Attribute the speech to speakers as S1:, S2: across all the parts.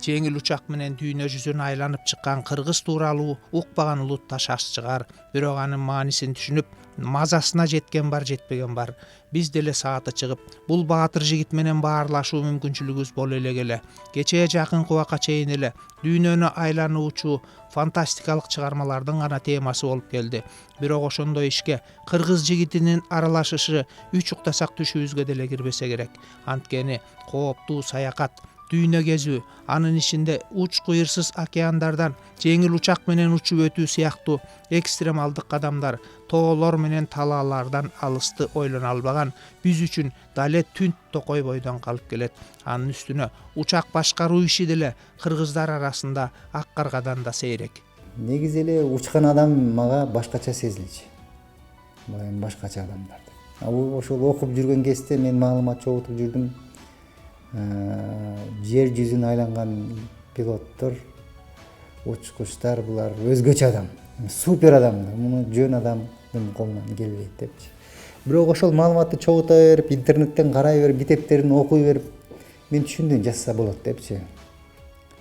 S1: жеңил учак менен дүйнө жүзүн айланып чыккан кыргыз тууралуу укпаган улутта шаш чыгар. Бирок анын маанисин түшүнүп, мазасына жеткен бар, жетпеген бар. Биз деле сааты чыгып, бул баатыр жигит менен баарлашуу мүмкүнчүлүгүбүз боло элек эле. Кечээ жакын убакка чейин эле дүйнөнү айлануучу фантастикалык чыгармалардын гана темасы болуп келди. Бирок ошондой ишке кыргыз жигитинин аралашышы үч уктасак түшүбүзгө деле кирбесе керек. Анткени кооптуу саякат, дүйнө кезүү, анын ичинде уч кыйырсыз океандардан жеңил учак менен учуп өтүү сыяктуу экстремалдык кадамдар, тоолор менен талаалардан алысты ойлоно албаган биз үчүн дале түнт токой бойдон калып келет. Анын үстүнө учак башкаруу иши деле кыргыздар арасында ак каргадан да сейрек.
S2: Негизи эле учкан адам мага башкача сезилчү. Эми башкача адамдар. Ошол окуп жүргөн кезде мен маалымат чогултуп жүрдүм. Жер жүзүн айланган пилоттор, учкучтар булар өзгөчө адам, супер адам. Муну жөн адамдын колунан келбейт депчи. Бирок ошол маалыматты чогулта берип, интернеттен карай берип, китептерин окуй берип, мен түшүндүм, жазса болот депчи.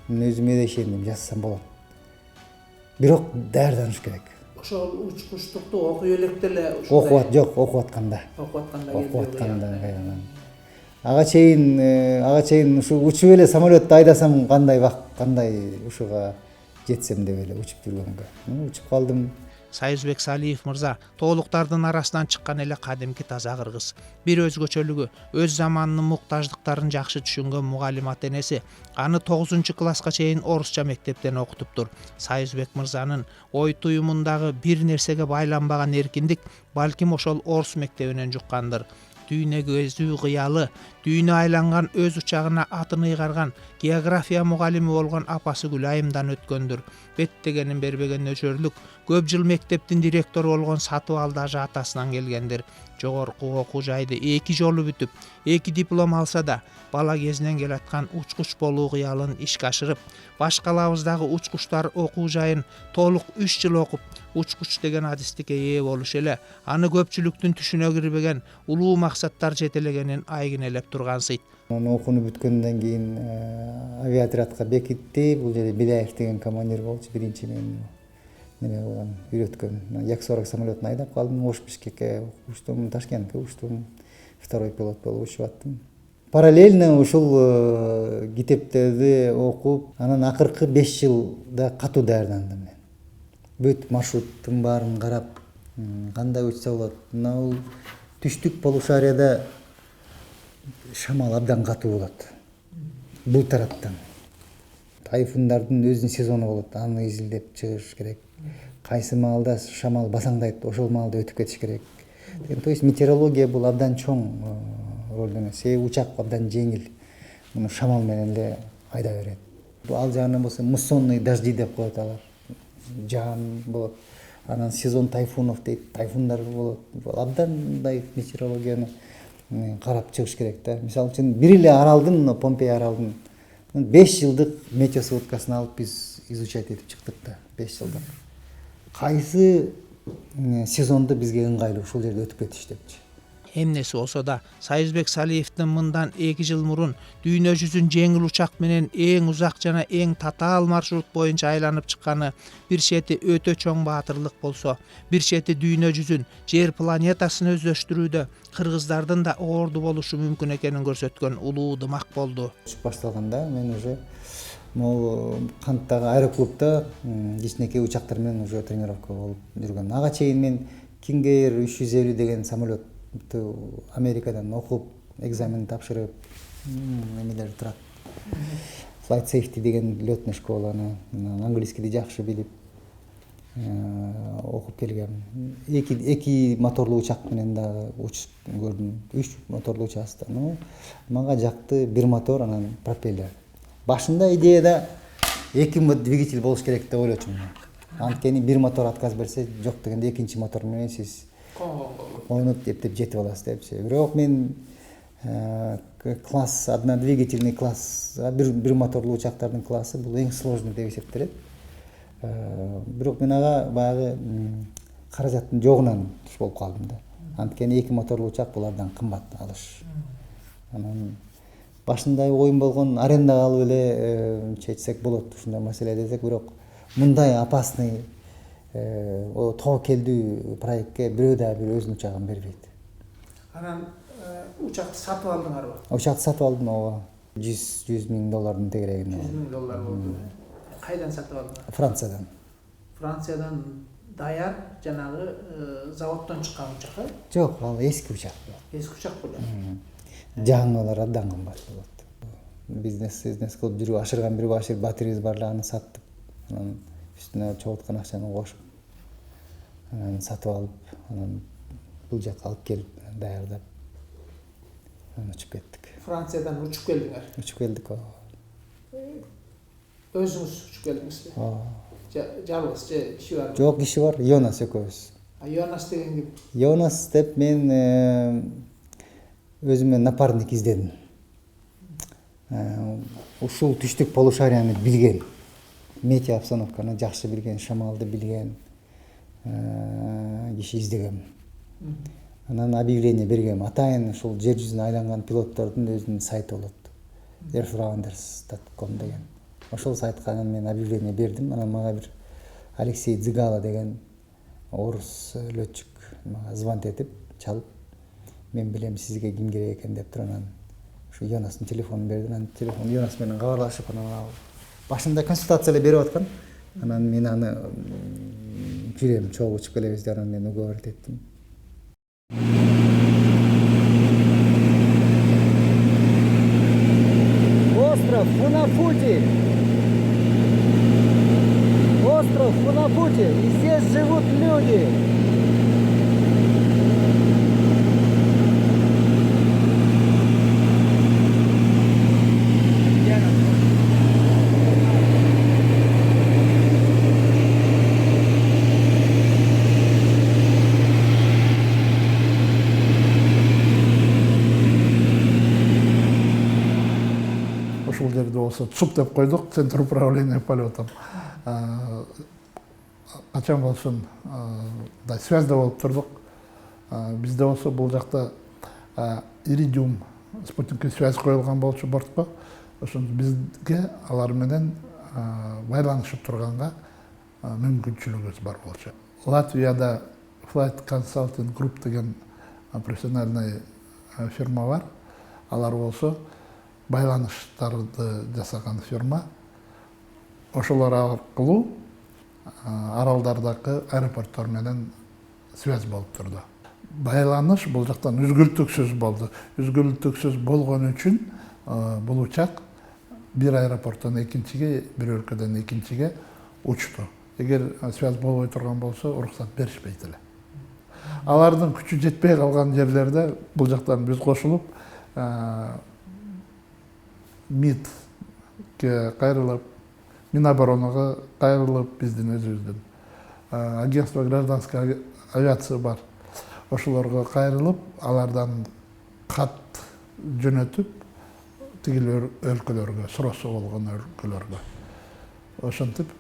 S2: Мен өзүмө да ишендим, жазсам болот. Бирок даярданыш керек.
S1: Ошол учкучтукту окуй электе эле
S2: Жок, окуп атканда.
S1: Келбей.
S2: Ага чейин ушу учуп эле самолетту айдасам кандай ушуга жетсем деп эле учуп жүргөнгө. Учуп калдым.
S1: Сайызбек Салиев мырза тоолуктардын арасынан чыккан эле кадимки таза кыргыз. Бир өзгөчөлүгү өз заманынын муктаждыктарын жакшы түшүнгөн мугалим ата-энеси аны 9-класска чейин орусча мектептен окутуптур. Сайызбек мырзанын ой туюмундагы бир нерсеге байланбаган эркиндик балким ошол орус мектебинен жуккандыр. Дүйнө кезүү кыялы, дүйнө айланган өз учагына атын ыйгарган география мугалими болгон апасы Гүлайымдан өткөндүр. Беттегенин бербеген нөчөрлүк көп жыл мектептин директору болгон Сатыбал дажы атасынан келгендир. Жогорку окуу жайды 2 жолу бүтүп, 2 диплом алса да, бала кезинен келаткан учкуч болуу кыялын ишке ашырып, башкалабыздагы учкучтар окуу жайын толук 3 жыл окуп, учкуч деген адистикке ээ болуш эле аны көпчүлүктүн түшүнө кирбеген улуу максаттар жетелегенин айгинелеп тургансыйт.
S2: Окууну бүткөндөн кийин авиаотрядка бекитти. Бул жерде Биляев деген командир болчу, биринчи мени үйрөткөн. Як-40 самолетун айдап калдым. Ош-Бишкекке учтум, Ташкентке учтум. Второй пилот болуп учуп аттым. Параллельно ушул китептерди окуп, анан акыркы 5 жылда катуу даярдандым мен. Бүт маршруттун баарын карап, кандай учса болот. Мына түштүк полушарияда шамал абдан катуу болот. Бул тараптан тайфундардын өзүнүн сезону болот. Аны изилдеп чыгыш керек. Кайсы маалда шамал басаңдайт, ошол маалда өтүп кетиш керек. То есть метеорология бул абдан чоң роль ойнойт. Себеби учак абдан жеңил. Муну шамал менен эле айда берет. Ал жагынан болсо муссонный дожди деп коет алар. Жаан болот. Анан сезон тайфунов дейт, тайфундар болот. Абдан мындай метеорологияны карап чыгыш керек да. Мисалы үчүн бир эле аралдын, Помпей аралдын 5 жылдык метеосводкасын алып биз изучать этип чыктык да, 5 жылдык. Кайсы сезонду бизге ыңгайлуу ушул жерде өтүп кетиш депчи.
S1: Эмнеси болсо да Сайызбек Салиевдин мындан 2 жыл мурун дүйнө жүзүн жеңил учак менен эң узак жана эң татаал маршрут боюнча айланып чыкканы бир чети өтө чоң баатырлык болсо, бир чети дүйнө жүзүн, жер планетасын өздөштүрүүдө кыргыздардын да орду болушу мүмкүн экенин көрсөткөн улуу дымак болду.
S2: Башталганда мен уже могу Канттагы аэроклубда кичинекей учактар менен уже тренировка болуп жүргөм. Ага чейин мен King Air 350 деген самолетту Америкадан окуп, экзамен тапшырып, эмелер турат. Flight Safety деген лётный школаны, английскийди жакшы билип окуп келгем. 2 моторлуу учак менен да учуп көрдүм. 3 моторлуу участа. Мага жакты 1 мотор, анан пропеллер. Башында идеяда 2 двигатель болуш керек деп ойлочумун. Анткени 1 мотор отказ берсе, жок дегенде 2-чи мотор менен сиз ойноп эптеп жетип аласыз депчи. Бирок мен класс, однодвигательный класс, бир моторлуу учактардын классы бул эң сложный деп эсептелет. Бирок мен ага баягы каражаттын жогунан туш болуп калдым да. Анткени 2 моторлуу учак бул абдан кымбат алыш. Анан башында оюм болгон арендага алып эле чечсек болот ушундай маселе десек, бирок мындай опасный тоо келдүү проектке бирөө дагы бир өзүнүн учагын бербейт.
S1: Анан учакты сатып алдыңарбы?
S2: Учакты сатып алдым, ооба. $100,000 тегерегинде.
S1: $100,000 болду. Кайдан сатып алдыңар?
S2: Франциядан.
S1: Франциядан даяр жанагы заводдон чыккан учак?
S2: Жок, ал эски учак.
S1: Эски учак болот.
S2: Жаңылар абдан кымбат болот. Бизнес кылып жүрүп ашырган бир башыр батирибиз бар эле, аны саттык. Анан үстүнө чогулткан акчаны кошуп, анан сатып алып, анан бул жакка алып келип даярдап, анан учуп кеттик.
S1: Франциядан учуп келдиңер.
S2: Учуп келдик.
S1: Өзүңүз учуп келдиңизби? Жалгыз же киши барбы?
S2: Жок, киши бар, Йонас экөөбүз.
S1: Йонас деген ким?
S2: Йонас деп мен өзүмө напарник издедим. Ушул түштүк полушарияны билген, метео обстановканы жакшы билген, шамалды билген киши издегем. Анан объявление бергем. Атайын ушул жер жүзүнө айланган пилоттордун өзүнүн сайты болот. airflounders.com деген. Ошол сайтка анан мен объявление бердим. Анан мага бир Алексей Дзигало деген орус летчик мага звонок этип, чалып, мен билем сизге ким керек экен деп туруп, анан ушу Йонастын телефонун берди. Анан телефон Йонас менен кабарлашып, анан башында консультация эле берип аткан. Анан мен аны жүрөм, чогуу учуп келебиз деп, анан мен уговорить эттим. Остров Фунапути. Остров Фунапути. И здесь живут люди.
S3: Ушул жерде болсо ЦУП деп койдук, Центр управления полетом. Качан болсун связьда болуп турдук. Бизде болсо бул жакта Иридиум спутниктик связь коюлган болчу бортко. Ошон бизге алар менен байланышып турганга мүмкүнчүлүгүбүз бар болчу. Латвияда Flight Consulting Group деген профессиональный фирма бар. Алар болсо байланыштарды жасаган фирма. Ошолор аркылуу аралдардагы аэропорттор менен связь болуп турду. Байланыш бул жактан үзгүлтүксүз болду. Үзгүлтүксүз болгон үчүн бул учак бир аэропорттон экинчиге, бир өлкөдөн экинчиге учту. Эгер связь болбой турган болсо, уруксат беришпейт эле. Алардын күчү жетпей калган жерлерде бул жактан биз кошулуп, МИДке кайрылып, Миноборонага кайрылып, биздин өзүбүздүн агентство гражданской авиация бар. Ошолорго кайрылып, алардан кат жөнөтүп, тигил өлкөлөргө, суроосу болгон өлкөлөргө. Ошентип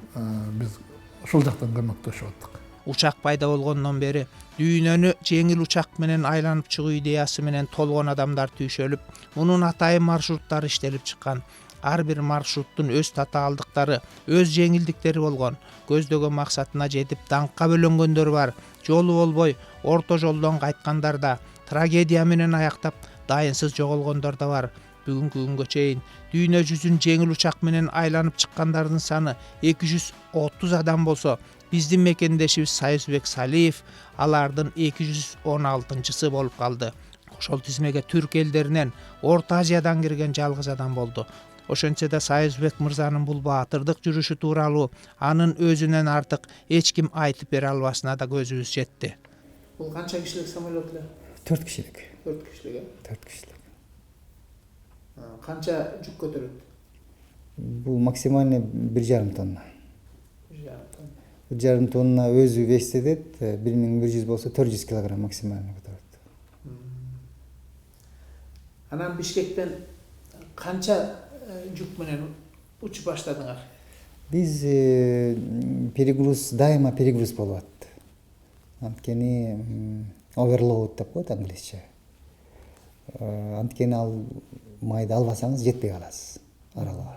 S3: биз ушул жактан көмөктөшүп аттык.
S1: Учак пайда болгондон бери дүйнөнү жеңил учак менен айланып чыгуу идеясы менен толгон адамдар түйшөлүп, мунун атайын маршруттары иштелип чыккан. Ар бир маршруттун өз татаалдыктары, өз жеңилдиктери болгон. Көздөгөн максатына жетип даңкка бөлөнгөндөр бар. Жолу болбой, орто жолдон кайткандар да, трагедия менен аяктап, дайынсыз жоголгондор да бар. Бүгүнкү күнгө чейин дүйнө жүзүн жеңил учак менен айланып чыккандардын саны 230 адам болсо, биздин мекендешибиз Союзбек Салиев алардын 216-чысы болуп калды. Ошол тизмеге түрк элдеринен, Орто Азиядан кирген жалгыз адам болду. Ошентсе да Союзбек мырзанын бул баатырдык жүрүшү тууралуу анын өзүнөн артык эч ким айтып бере албасына да көзүбүз жетти. Бул канча кишилик самолет эле?
S2: 4 кишилик.
S1: 4 кишилик.
S2: 4 кишилик.
S1: Канча жүк көтөрөт?
S2: Бул максимально 1,5 тонна. 1,5 тонна өзү вестедет, 1100 болсо 400 килограмм максимально көтөрөт.
S1: Анан Бишкектен канча жүк менен учуп баштадыңар?
S2: Биз перегруз, дайыма перегруз болуп атты. Анткени overload деп коет англисче. Анткени ал майды албасаңыз жетпей каласыз аралга.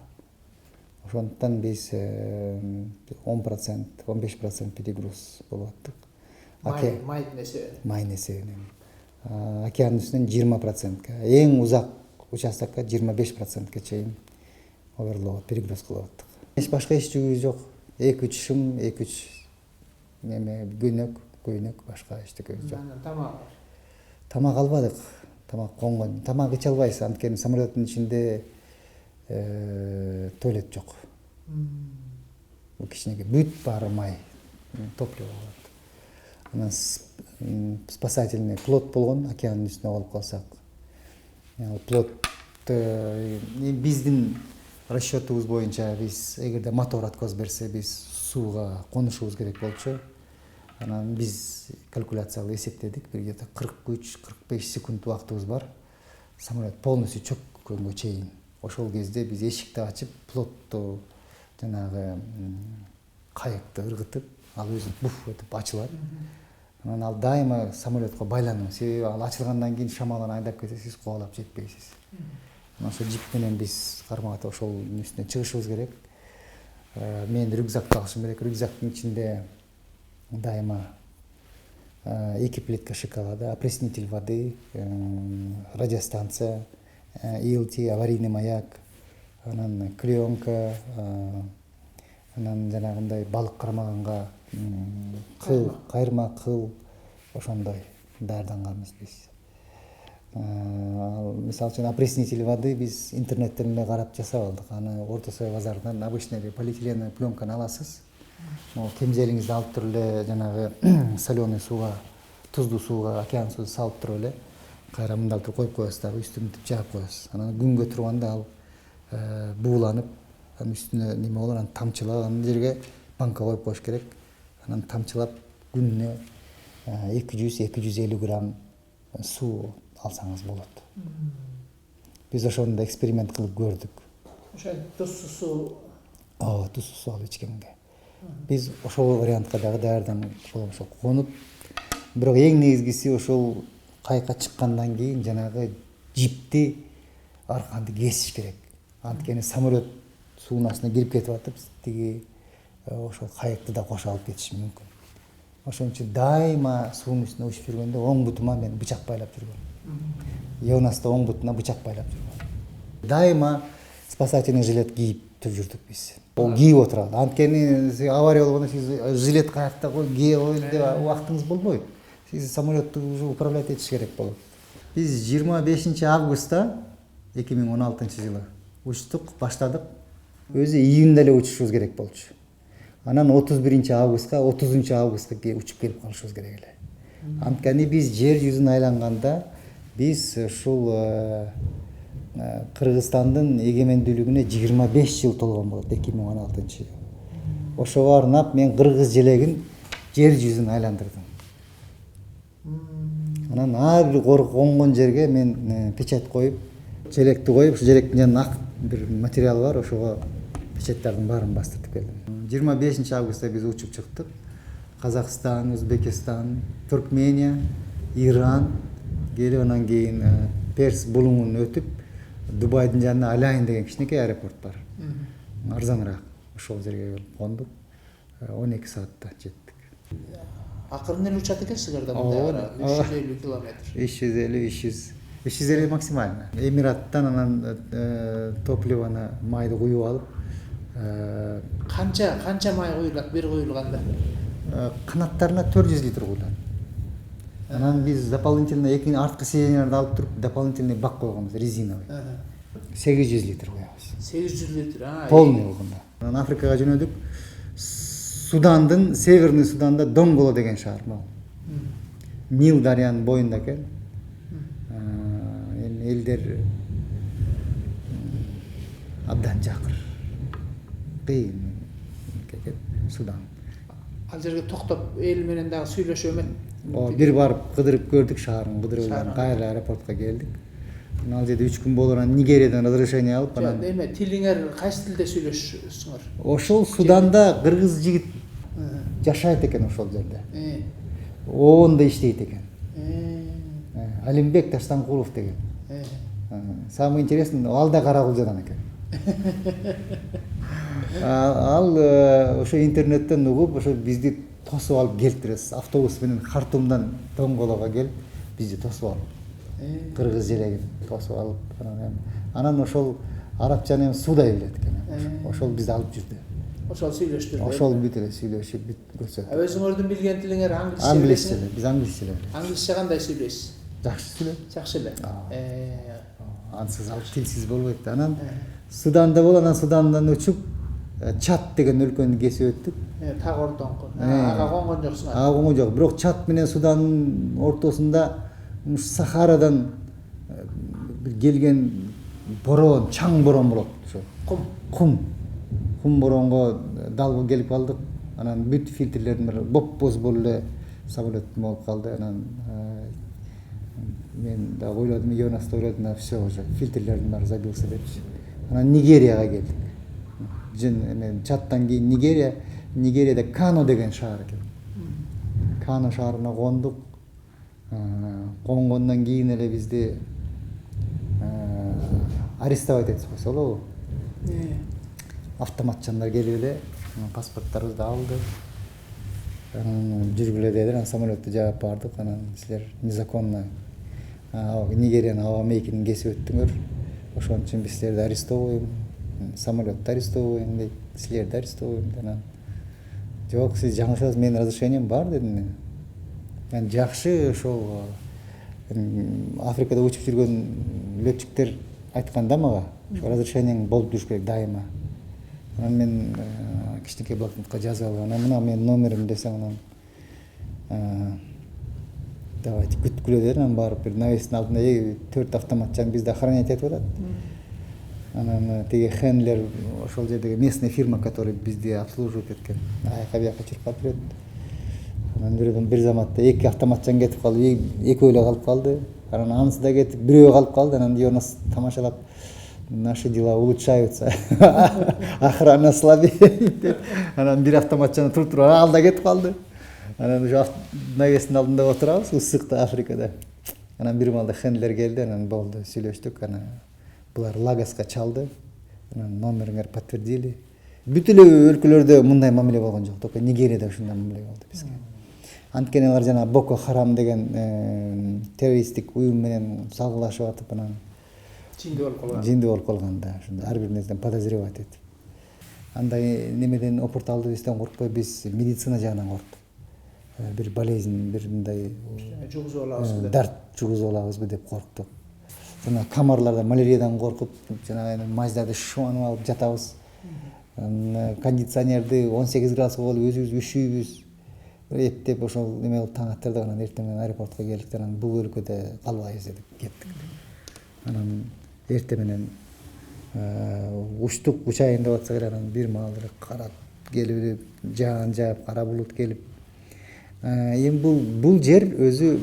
S2: Ошондуктан биз 10%, 15% перегруз болуп аттык.
S1: майдын эсебинен.
S2: Майдын эсебинен. Океандын үстүнөн 20%, эң узак участокко 25%ке чейин оверлоот, перегруз кылып аттык. Башка иш жүгүбүз жок. 2-3 шым, 2-3 неме көйнөк, башка эчтекебиз жок. Тамак албадык. Тамак конгон. Тамак иче албайсыз, анткени самолеттин ичинде туалет жок. Бул кичинекей бүт баары май, топливо болот. Анан спасательный плот болгон, океандын үстүнө калып калсак. Плот биздин расчетубуз боюнча биз эгерде мотор отказ берсе, биз сууга конушубуз керек болчу. Анан биз калькуляция кылып эсептедик, бир где-то 43-45 секунд убактыбыз бар. Самолет полностью чөккөнгө чейин. Ошол кезде биз эшикти ачып, плотту жанагы кайыкты ыргытып, ал өзү буф этип ачылат. Анан ал дайыма самолетко байлануу. Себеби ал ачылгандан кийин шамалдан айдап кетсе, сиз кубалап жетпейсиз. Ошо жип менен биз кармагат ошолдун үстүнө чыгышыбыз керек. Мен рюкзакты алышым керек. Рюкзактын ичинде дайыма 2 плитка шоколада, опреснитель воды, радиостанция, ELT, аварийный маяк, анан клеенка, анан жанагындай балык кармаганга кыл, кайырма кыл, ошондой даярданганбыз биз. Мисалы үчүн опреснитель воды биз интернеттен эле карап жасап алдык. Аны Орто Сой базарынан обычный полиэтиленовый пленканы аласыз. Кемзелиңизди алып туруп эле жанагы соленый сууга, туздуу сууга, океан сууда салып туруп эле кайра мындай туруп коюп коесуз, дагы үстүн мынтип жаап коесуз. Анан күнгө турганда ал бууланып, анын үстүнө неме болор, анан тамчылап, анын жерге банка коюп коюш керек. Анан тамчылап күнүнө 200-250 грамм суу алсаңыз болот. Биз ошондо эксперимент кылып көрдүк.
S1: Ошо тузсуз суу.
S2: Тузсуз суу алып ичкенге. Биз ошол вариантка дагы даярданып ошол конуп, бирок эң негизгиси ошол кайыкка чыккандан кийин жанагы жипти арканды кесиш керек. Анткени самолет суунун астына кирип кетип атып, тиги ошол кайыкты да кошо алып кетиши мүмкүн. Ошон үчүн дайыма суунун үстүнө учуп жүргөндө оң бутума мен бычак байлап жүргөм. Йонасты оң бутуна бычак байлап жүргөм. Дайыма спасательный жилет кийип жүрдүк биз. Ол кийип отурат. Анткени авария болгондо сиз жилет каякта кийип коелу деп убактыңыз болбойт. Сиз самолетту уже управлять этиш керек болот. Биз 25 августта 2016 жылы учтук, баштадык. Өзү июнда эле учушубуз керек болчу. Анан 31 августка, 30 августка учуп келип калышыбыз керек эле. Анткени биз жер жүзүн айланганда биз ушул Кыргызстандын эгемендүүлүгүнө 25 жыл толгон болот 2016 жылы. Ошого арнап мен кыргыз желегин жер жүзүн айландырдым. Анан ар бир конгон жерге мен печать коюп, желекти коюп, ушу желектин жанына ак бир материал бар, ошого печаттардын баарын бастыртып келдим. 25 августта биз учуп чыктык. Казакстан, Өзбекстан, Туркмения, Иран келип, анан кийин Перс булуңун өтүп, Дубайдын жанында Алайн деген кичинекей аэропорт бар. Арзаныраак. Ошол жерге келип кондук. 12 саатта жеттик.
S1: Акырын эле учат экенсиздер да мындай 350 километр. 350 максимально. Эмираттан анан топливону, майды куюп алып, канча май куюлат бир куюлганда? Канаттарына 400 литр куюлат. Анан биз дополнительно арткы сиденьяларды алып туруп, дополнительный бак койгонбуз, резиновый. 800 литр куябыз. 800 литр, полный болгондо. Анан Африкага жөнөдүк. Судандын, Северный Суданда Донголо деген шаар бар. Нил дарыянын боюнда экен. Элдер абдан жакыр. Кыйын Судан. Ал жерге токтоп эл менен дагы сүйлөшүп эмен. Бир барып кыдырып көрдүк шаарын, кыдырып кайра аэропортко келдик. Ал жерде 3 күн болуп, анан Нигериядан разрешение алып, анан эме тилиңер кайсы тилде сүйлөшсүңөр? Ошол Суданда кыргыз жигит жашайт экен ошол жерде. ООНдо иштейт экен. Алимбек Таштанкулов деген.
S2: Самое интересное, ал да Каракулжадан экен. Ал ошо интернеттен угуп, ошо бизди тосуп алып келиптирес. Автобус менен Хартумдан Тоңголого келип, бизди тосуп алып. Кыргыз желегин тосуп алып, анан ошол арабчаны эми суудай билет экен. Ошол бизди алып жүрдү.
S1: Ошол сүйлөштүрдү.
S2: Ошол бүт эле сүйлөшүп бүт көрсөттү.
S1: Өзүңөрдүн билген тилиңер англисче
S2: Англисче,
S1: билесиңер?
S2: биз англисче эле.
S1: Англисче кандай сүйлөйсүз?
S2: Жакшы сүйлөйт.
S1: Жакшы эле.
S2: Ансыз алып тилсиз болбойт. Анан Суданда бол, анан Судандан өчүп Чад деген өлкөнү кесип өттүк.
S1: Так ортоңку. Ага конгон жоксуң.
S2: Ага конгон жок. Бирок Чад менен Суданын ортосунда Сахарадан келген борон, чаң борон болот. Ошо. Кум боронго дал келип калдык. Анан бүт фильтрлердин баары боп-боз болуп эле самолет болуп калды. Анан мен да ойлодум, Йонас да ойлодум, все уже фильтрлердин баары забился депчи. Анан Нигерияга келдик. Мен Чадтан кийин Нигерияда Кано деген шаар экен. Кано шаарына кондук. Конгондон кийин эле бизди арестовать этип койсолобу. Автоматчандар келип эле паспорттарыбызды алды. Анан жүргүлө дедилер, анан самолетту жаап бардык. Анан силер незаконно Нигериянын аба мейкинин кесип өттүңөр. Ошон үчүн биз силерди арестовойм, самолетту арестовойм дейт, силерди арестовойм. Анан жок, сиз жаңылышасыз, менин разрешением бар дедим мен. Мен жакшы ошол Африкада учуп жүргөн летчиктер айткан да мага, разрешениең болуп туруш керек дайыма. Анан мен кичинекей блокнотко жазып алып, анан мына менин номерим десем, анан давайте күткүлө дедим. Анан барып бир навестин алдында 4 автоматчан бизди охранять этип атат. Анан тиги хендлер, ошол жердеги местный фирма, который бизди обслуживать эткен, аяка бияка чуркап жүрөт. Анан бир заматта 2 автоматчан кетип калды, экөө эле калып калды. Анан анысы да кетип, бирөө калып калды. Анан Йонас тамашалап, наши дела улучшаются, охрана слабеет деп. Анан бир автоматчаны туруп ал да кетип калды. Анан уже навестин алдында отурабыз, ысыкта Африкада. Анан бир маалда хендлер келди, анан болду, сүйлөштүк. Анан булар Лагоска чалды. Анан номериңер подтвердили. Бүт эле өлкөлөрдө мындай мамиле болгон жок, только Нигерияда ушундай мамиле болду бизге. Анткени алар жана Боко Харам деген террористтик уюм менен салгылашып атып, анан жинди болуп калган да. Ошондо ар бир нерседен подозревать этип. Андай немеден опурталдыбыздан коркпой, биз медицина жагынан корктук. Бир болезнь, бир мындай
S1: жугузуп алабызбы деп.
S2: Дарт жугузуп алабызбы деп корктук. Жана камарларда маляриядан коркуп, жана маждарды шуанып алып жатабыз. Кондиционерди 18 градус болуп өзүбүз üşүйбүз. Эптеп ошол неме кылып таң аттырдык. Анан эртең менен аэропортко келдик. Анан бул өлкөдө калбайбыз деп кеттик. Анан эртең менен учтук, учайын деп атсак эле, анан бир маал эле кара келип, жаан жаап, кара булут келип. Эми бул жер өзү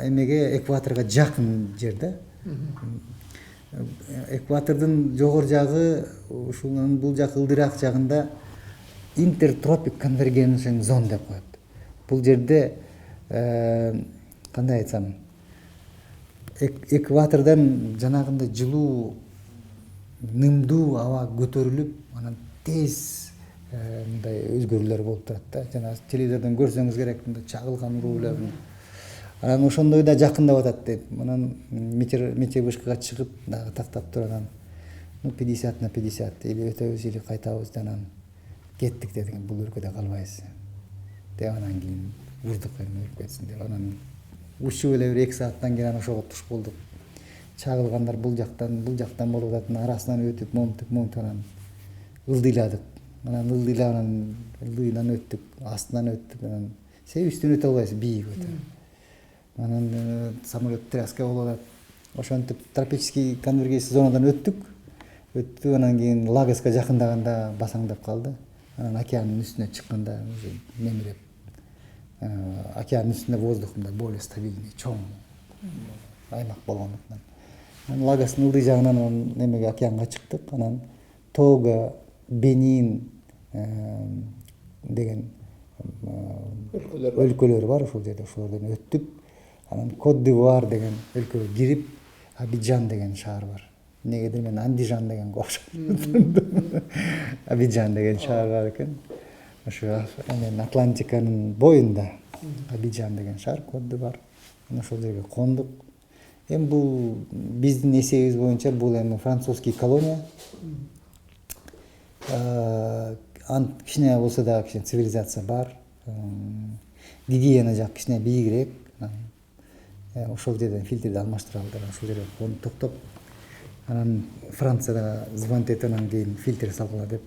S2: эмеге экваторго жакын жер да. Экватордун жогору жагы, ушунун бул жак ылдыраак жагында интертропик конвергеншн зон деп коет. Бул жерде кандай айтсам, экватордон жанагындай жылуу, нымдуу аба көтөрүлүп, анан тез мындай өзгөрүүлөр болуп турат да. Жана телевизордон көрсөңүз керек, мындай чагылган уруулар. Анан ошондой да жакындап атат деп. Анан метео вышкага чыгып, дагы тактап туруп, анан 50 на 50 или өтөбүз, или кайтабыз. Анан кеттик дедик, бул өлкөдө калбайбыз деп. Анан кийин урдук эми өлкөсүн деп. Анан учуп эле бир 2 сааттан кийин ошого туш болдук. Чагылгандар бул жактан болуп атат, арасынан өтүп, момтуп, анан ылдыйладык. Анан ылдыйдан өттүк, астынан өттүк. Анан сен үстүнө өтө албайсың, бийик өтө. Анан самолет тряска болуп атат. Ошентип тропический конвергенция зонадан өттүк. Анан кийин Лагоска жакындаганда басаңдап калды. Анан океандын үстүнө чыкканда уже немелеп, океандын үстүндө воздух мындай более стабильный, чоң аймак болгондуктан. Анан Лагостун ылдый жагынан немеге океанга чыктык. Анан Того, Бенин деген өлкөлөр бар ошол жерде, ошолордон өттүк. Анан Кот д'Ивуар деген өлкөгө кирип, Абиджан деген шаар бар. Негедир мен Андижан дегенге окшоп Абиджан деген шаар бар экен. Ошо Атлантиканын боюнда Абиджан деген шаар коду бар. Ошол жерге кондук. Эми бул биздин эсебибиз боюнча бул эми французский колония. Кичине болсо да кичине цивилизация бар. Гигиена жак кичине бийигирээк. Ошол жерден фильтрди алмаштыра алдык. Ошол жерге конуп токтоп, анан Францияга звонить этип анан кийин фильтр салгыла деп.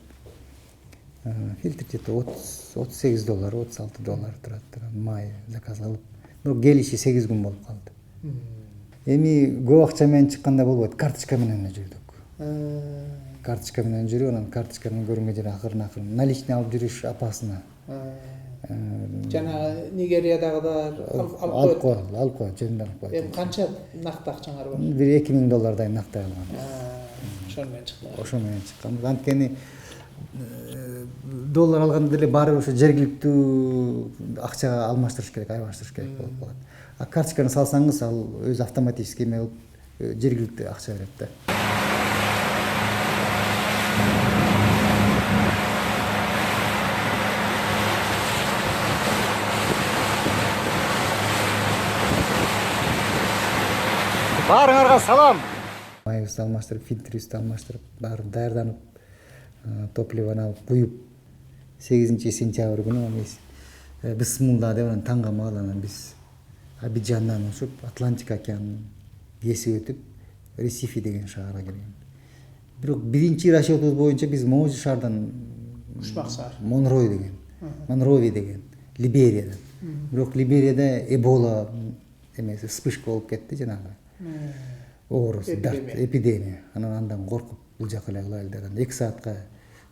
S2: Фильтр где-то $38, $36 турат. Май заказ кылып. Бирок келиши 8 күн болуп калды. Эми көп акча менен чыкканда болбойт, карточка менен жүрдүк. Карточка менен жүрүп, анан карточканы көргөнгө жер акырын наличный алып жүрүш опасно.
S1: Жана Нигериядагыдар алып
S2: коет, жөнүндө алып коет.
S1: Эми канча накты акчаңар бар?
S2: Бир $2000 нактай алгам.
S1: Ошол менен чыкты.
S2: Ошо менен чыккан. Анткени доллар алганда деле баары ошо жергиликтүү акчага алмаштырыш керек, айырбаштырыш керек болуп калат. А карточканы салсаңыз, ал өзү автоматически эме кылып жергиликтүү акча берет да. Баарыңарга салам. Майыбызды алмаштырып, фильтрибизди алмаштырып, баары даярданып, топливону алып куюп, 8 сентябрь күнү бисмилла деп анан таңга маал анан биз Абиджандан учуп Атлантика океанын кесип өтүп Ресифи деген шаарга келген. Бирок биринчи расчетубуз боюнча биз могу шаардан Монрови деген Либериядан. Бирок Либерияда Эбола эмеси вспышка болуп кетти жанагы. Оорус, эпидемия. Андан коркуп бул жака эле кылайлы деп 2 саатка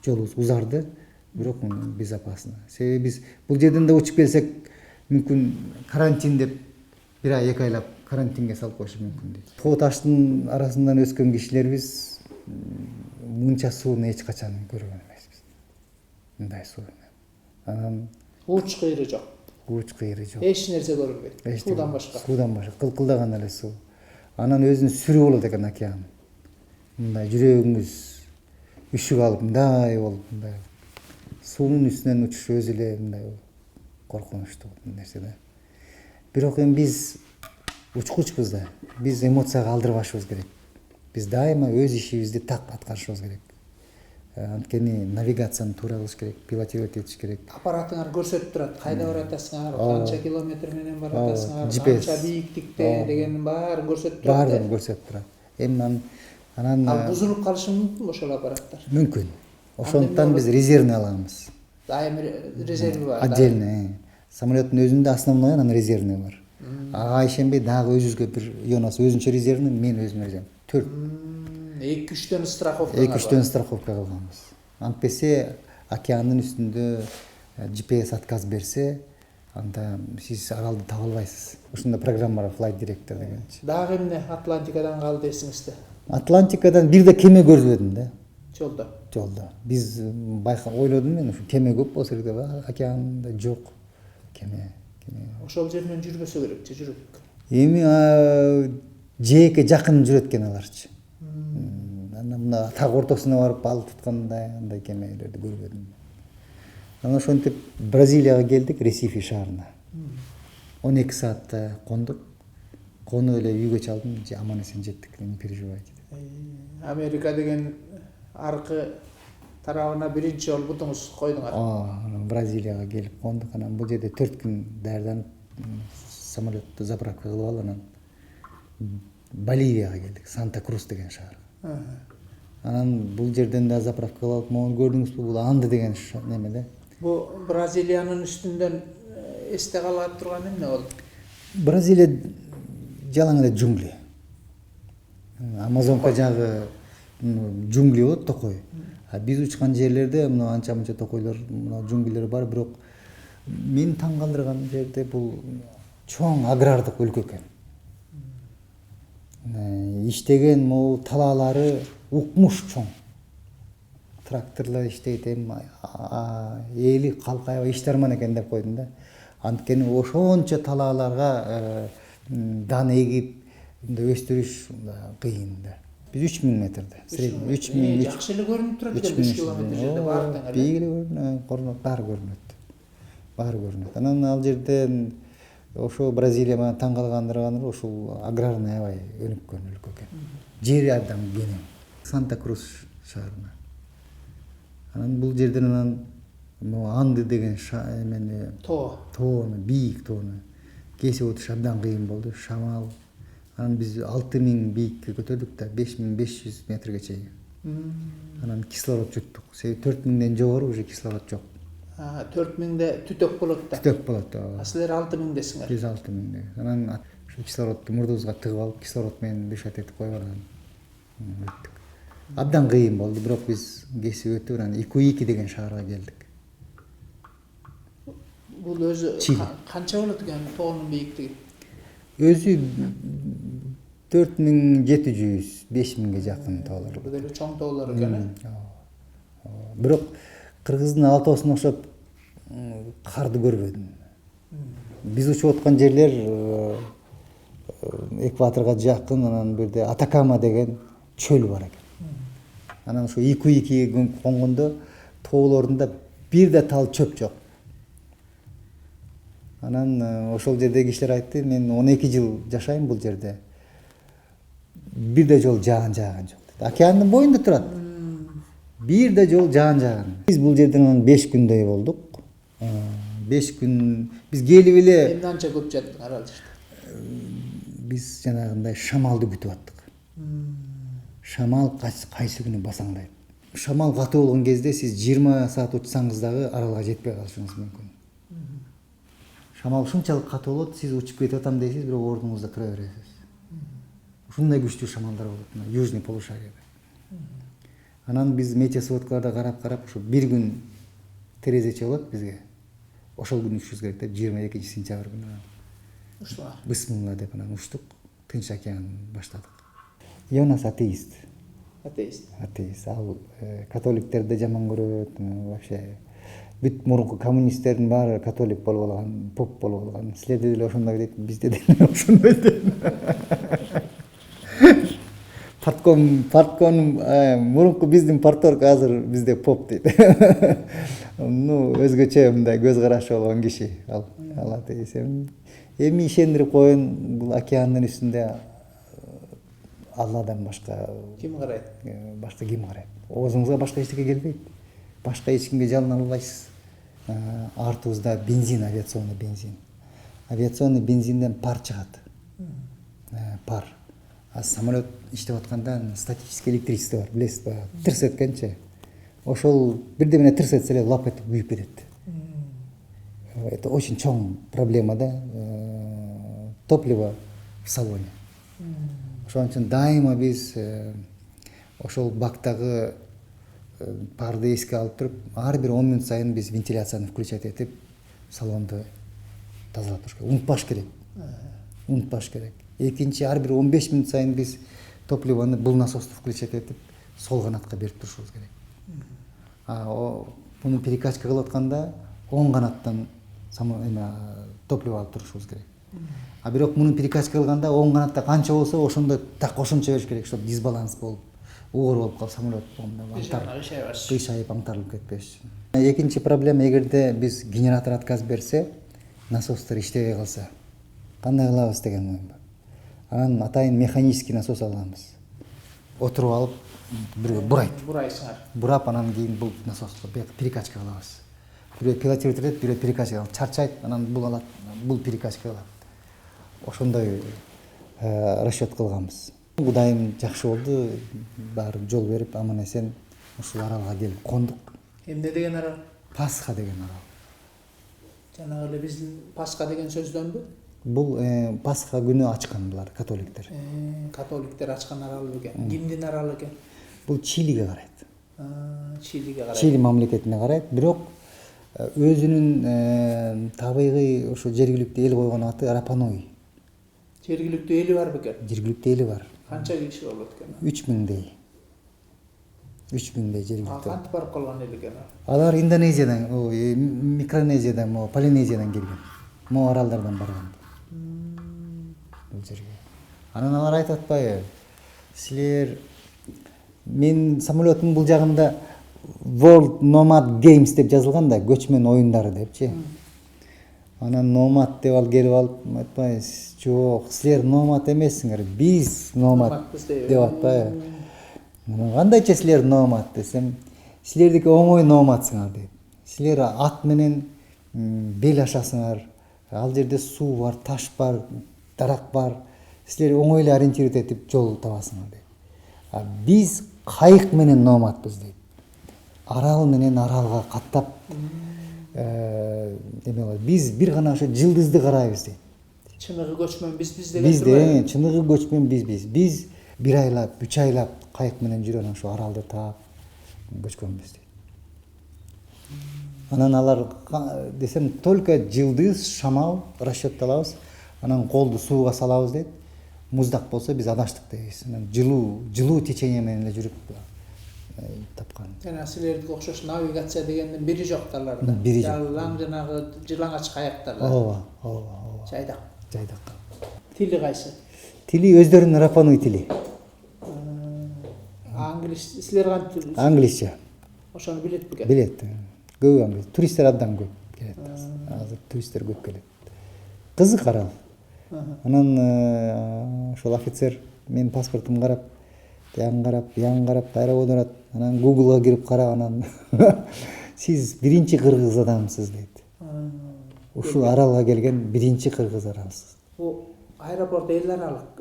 S2: жолубуз узарды, бирок безопасно. Себеби биз бул жерден да учуп келсек, мүмкүн карантин деп 1 ай 2 айлап карантинге салып коюшу мүмкүн дейт. Тоо таштын арасынан өскөн кишилерибиз мынча сууну эч качан көргөн эмеспиз. Мындай суу. Анан
S1: Уч кыйры жок.
S2: Эч
S1: нерсе көрүнбөйт. Суудан башка.
S2: Кылкылдаган эле суу. Анан өзүнүн сүрү болот экен океан. Мындай жүрөгүңүз үшүк алып, мындай болуп, мындай. Суунун үстүнөн учуш өзү эле мындай коркунучтуу нерсе да. Бирок эми биз учкучпуз да. Биз эмоцияга алдырбашыбыз керек. Биз дайыма өз ишибизди так аткарышыбыз керек. Анткени навигацияны туура кылыш керек, пилотировать этиш керек.
S1: Аппаратыңар көрсөтүп турат, кайда баратасыңар, канча километр менен баратасыңар,
S2: GPS.
S1: канча бийиктикте дегенин баарын көрсөтүп турат.
S2: Баарын көрсөтүп турат. Эми анан
S1: бузулуп калышы мүмкүнбү ошол аппараттар?
S2: Мүмкүн. Ошондуктан биз резервный алабыз.
S1: Дайым резерви бар.
S2: Отдельный. Самолеттун өзүндө основной, анан резервный бар. Ага ишенбей дагы өзүбүзгө бир Йонас өзүнчө резервный, мен өзүм резервный. 4.
S1: 2-3төн страховка.
S2: 2-3төн страховка кылганбыз. Антпесе океандын үстүндө GPS отказ берсе, анда сиз аралды таба албайсыз. Ошондо программа бар, Flight Director деген.
S1: Дагы эмне Атлантикадан калды эсиңизде?
S2: Атлантикадан бир да кеме көрбөдүм да.
S1: Жолдо.
S2: Биз ойлодум мен, ушу кеме көп болсо керек деп, океанда жок кеме.
S1: Ошол жерден жүрбөсө керек, жүрөт.
S2: Эми жээкке жакын жүрөт экен аларчы. Анан мына так ортосуна барып балык туткандай андай кемелерди көрбөдүм. Анан ошентип Бразилияга келдик, Ресифи шаарына. 12 саатта кондук. Конуп эле үйгө чалдым, аман эсен жеттик, не переживайте.
S1: Америка деген аркы тарабына биринчи жолу бутуңуз койдуңар.
S2: Анан Бразилияга келип кондук. Анан бул жерде 4 күн даярданып, самолетту заправка кылып алып, анан Боливияга келдик, Санта-Крус деген шаар. Анан бул жерден да заправка кылып алып, могу көрдүңүзбү, бул Анды деген немеде.
S1: Бул Бразилиянын үстүндөн эсте кала турган эмне болду?
S2: Бразилия жалаң эле джунгли. Амазонка жагы джунгли болот, токой. А биз учкан жерлерде мына анча-мынча токойлор, мына джунглилер бар, бирок мени таң калтырган жерде бул чоң агрардык өлкө экен. Иштеген могу талаалары укмуш чоң. Тракторлор иштейт, эли калкайбай иштарман экен деп койдум да. Анткени ошончо талааларга дан эгип, Мында өстүрүш кыйын да. Биз 3000 метрде. 3000
S1: жакшы эле көрүнүп турат экен 3 километр жерде баары тең эле.
S2: Бийик эле көрүнөт, баары көрүнөт. Баары көрүнөт. Анан ал жерден ошо Бразилия менен таң калгандырганы ушул аграрный аябай өнүккөн өлкө экен. Жери абдан кең. Санта-Крус шаарына. Анан бул жерден анан Анды деген эмени тоону, бийик тоону кесип өтүш абдан кыйын болду. Шамал. Анан биз 6000 бийикке көтөрдүк да 5500 метрге чейин. Анан кислород жуттук. Себеби 4000ден жогору уже кислород жок.
S1: 4000де түтөк болот да.
S2: Түтөк болот.
S1: Силер 6000десиңер.
S2: Биз 6000де. Анан ушул кислородду мурдубузга тыгып алып, кислород менен дышать этип койуп анан өттүк. Абдан кыйын болду, бирок биз кесип өтүп анан Икуики деген шаарга келдик.
S1: Бул өзү канча болот экен тоонун бийиктиги?
S2: Өзү 4700, 5000ге жакын тоолор.
S1: Бул деле чоң тоолор экен.
S2: Бирок Кыргыздын Алтоосуна окшоп карды көрбөдүм. Биз учуп аткан жерлер экваторго жакын, анан бул жерде Атакама деген чөл бар экен. Анан ошо Икуикиге конгондо тоолорунда бир да тал чөп жок. Анан ошол жердеги кишилер айтты, мен 12 жыл жашайм бул жерде. Бир да жол жааган жок. Океандын боюнда турат. Бир да жол жааган. Биз бул жерден анан 5 күндөй болдук. 5 күн биз келип эле
S1: Эмне анча көп жаттыңар ал жерде?
S2: Биз жанагындай шамалды күтүп аттык. Шамал кайсы күнү басаңдайт. Шамал катуу болгон кезде сиз 20 саат учсаңыз дагы аралга жетпей калышыңыз мүмкүн. Шамал ушунчалык катуу болот, сиз учуп кетип атам дейсиз, бирок ордуңузда тура бересиз. Ушундай күчтүү шамалдар болот мына южный полушарияда. Анан биз метеосводкаларда карап ушу бир күн терезечи болот бизге. Ошол күнү учушубуз керек деп 22 сентябрь күнү уштук. Бисмилла деп анан уштук. Тынч океан баштадык. Йонас атеист. Атеист. Ал католиктерди жаман көрөт, вообще бүт мурунку коммунисттердин баары католик болуп алган, поп болуп алган. Силерде деле ошондой дейт, бизде деле ошондой дейт. Партком мурунку биздин парторг азыр бизде поп дейт. Өзгөчө мындай көз карашы болгон киши ал атеист. Эми ишендирип коеюн, бул океандын үстүндө Алладан башка
S1: ким карайт?
S2: Башка ким карайт? Оозуңузга башка эчтеке келбейт. Башка эч кимге жалына албайсыз. Артыбызда бензин, авиационный бензин. Авиационный бензинден пар чыгат. Пар. А самолет иштеп атканда статический электричество бар, билесизби? Тырс эткенче. Ошол бирдемене тырс этсе эле лап этип күйүп кетет. Это очень чоң проблема да. Топливо в салоне. Ошон үчүн дайыма биз ошол бактагы парды эске алып туруп, ар бир 10 мүнөт сайын биз вентиляцияны включать этип, салонду тазалап туруш керек. Унутпаш керек. Экинчи, ар бир 15 мүнөт сайын биз топливону бул насосту включать этип, сол канатка берип турушубуз керек. Муну перекачка кылып атканда оң канаттан топливо алып турушубуз керек. А бирок муну перекачка кылганда оң канатта канча болсо, ошондо так кошумча бериш керек, чтобы дисбаланс болуп, оор болуп калып самолет кыйшайып аңтарылып кетпеш. Экинчи проблема, эгерде биз генератор отказ берсе, насостор иштебей калса, кандай кылабыз деген оюм бар. Анан атайын механический насос алганбыз. Отуруп алып, бирөө бурайсыңар. Бурап, анан кийин бул насоско перекачка кылабыз. Бирөө пилотировать этет, бирөө перекачка кылат. Чарчайт, анан бул алат, бул перекачка кылат. Ошондой расчет кылганбыз. Кудайым жакшы болду, баары жол берип, аман эсен ушул аралга келип кондук.
S1: Эмне деген арал?
S2: Пасха деген арал.
S1: Жанагы эле биздин Пасха деген сөздөнбү?
S2: Бул Пасха күнү ачкан булар католиктер.
S1: Католиктер ачкан арал экен. Кимдин аралы экен?
S2: Бул Чилиге карайт.
S1: Чилиге карайт.
S2: Чили мамлекетине карайт, бирок өзүнүн табигый ошо жергиликтүү эл койгон аты Рапануй.
S1: Жергиликтүү эли бар бекен?
S2: Жергиликтүү эли бар.
S1: Канча киши болот экен?
S2: 3000дей. 3000дей жергиликтүү.
S1: Кантип барып калган эл экен?
S2: Алар Индонезиядан, Микронезиядан, Полинезиядан келген. Мо аралдардан барган. Бул жерге. Анан алар айтып атпайбы? Силер мен самолеттун бул жагында World Nomad Games деп жазылган да, көчмөн оюндары депчи. Анан Nomad деп ал келип алып айтпайбы? Жок, силер Nomad эмессиңер, биз Nomad деп атпайбы? Кандайча силер Nomad десем, силердики оңой Nomadsыңар дейт. Силер ат менен бел ашасыңар. Ал жерде суу бар, таш бар, дарак бар. Силер оңой эле ориентировать этип жол табасыңар дейт. Биз кайык менен Nomadбыз дейт. Арал менен аралга каттап биз бир гана ошо жылдызды карайбыз дейт.
S1: Чыныгы көчмөн биз деген.
S2: Бизде чыныгы көчмөн биз. Биз бир айлап, 3 айлап кайык менен жүрүп ошо аралды таап көчкөнбүз дейт. Анан алар десем только жылдыз, шамал расчетталабыз. Анан колду сууга салабыз дейт. Муздак болсо биз адаштык дейбиз. Анан жылуу течение менен эле жүрүп тапкан.
S1: Жана силердики окшош навигация дегендин бири жок таларда.
S2: Бири жок.
S1: Жалаң жанагы жылаңач каяктар.
S2: Ооба.
S1: Жайдак.
S2: Тили
S1: кайсы?
S2: Тили өздөрүнүн Рапануй тили.
S1: Англис, силер кантип?
S2: Англисче.
S1: Ошону билет бекен?
S2: Билет. Көп англис. Туристтер абдан көп келет. Азыр туристтер көп келет. Кызык арал. Анан ошол офицер менин паспортумду карап, тиян карап, аэропорт урат. Анан Google'га кирип карап, анан сиз биринчи кыргыз адамсыз дейт. Ушул аралга келген биринчи кыргыз адамсыз.
S1: Бул аэропорт эл аралык.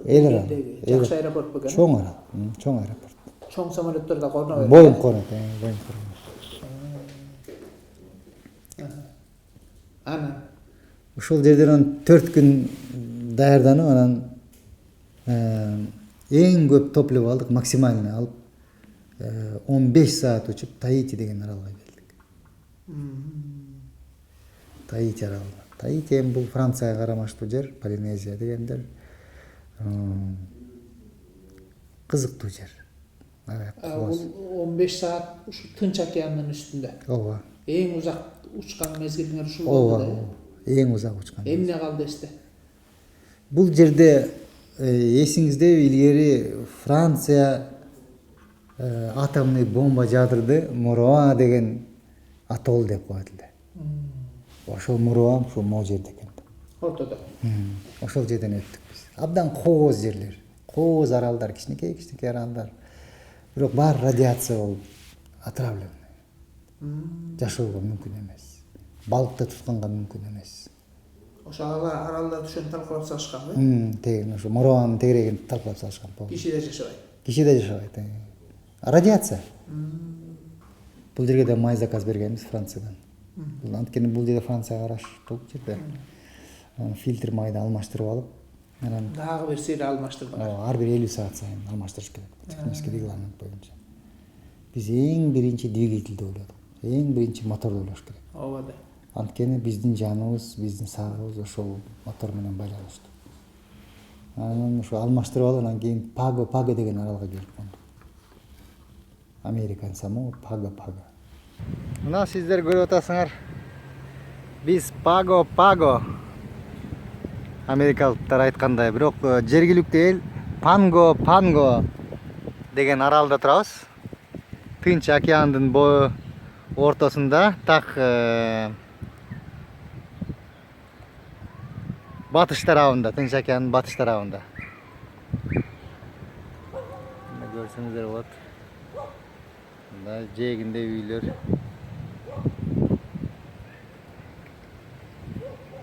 S2: Жакшы
S1: аэропорт бекен?
S2: Чоң аэропорт.
S1: Чоң самолеттер да корно берет.
S2: Боюн корот.
S1: Анан
S2: Ошол жерден 4 күн даярданып, анан эң көп топливо алдык, максимально алып 15 саат учуп Таити деген аралга келдик. Таити аралы. Таити бул Францияга карамаштуу жер, Полинезия дегендер. Кызыктуу жер.
S1: 15 саат ушу Тынч океандын үстүндө.
S2: Ооба.
S1: Эң узак учкан мезгилиңер ушул болду да.
S2: Эң узак учкан.
S1: Эмне калды эсте?
S2: Бул жерде эсиңиздеби, илгери Франция атомный бомба жаадырды, Муруа деген атолл деп коет эле. Ошол Муруа ушул могу жерде экен.
S1: Ортодо.
S2: Ошол жерден өттүк биз. Абдан кооз жерлер. Кооз аралдар, кичинекей аралдар. Бирок баары радиация болуп отравлен. Жашоого мүмкүн эмес. Балыкты тутканга мүмкүн эмес.
S1: Ошо аралдар түшөн талкалап салышканбы?
S2: Тегин ошо Муруанын тегерегин талкалап салышкан.
S1: Киши да жашабайт.
S2: Киши да жашабайт. Радиация. Бул жерге да май заказ бергенбиз Франциядан. Анткени бул жерде Францияга караштуу жерде. Фильтр майды алмаштырып алып, анан
S1: дагы бир сыйра алмаштырбаңар.
S2: ар бир 50 саат сайын алмаштырыш керек. Технический регламент боюнча. Биз эң биринчи двигательди ойлодук. Эң биринчи моторду ойлош керек.
S1: Ооба да.
S2: Анткени биздин жаныбыз, биздин сагыбыз ошол мотор менен байланыштуу. Анан ошо алмаштырып алып, анан кийин Паго деген аралга келип кондук. Американ Самоа, Паго. Мына сиздер көрүп атасыңар. Биз Паго. Америкалыктар айткандай, бирок жергиликтүү эл Панго деген аралда турабыз. Тынч океандын ортосунда, так батыш тарабында, Тынч океандын батыш тарабында. Мына көрсөңүздөр болот. Мында жээгинде үйлөр.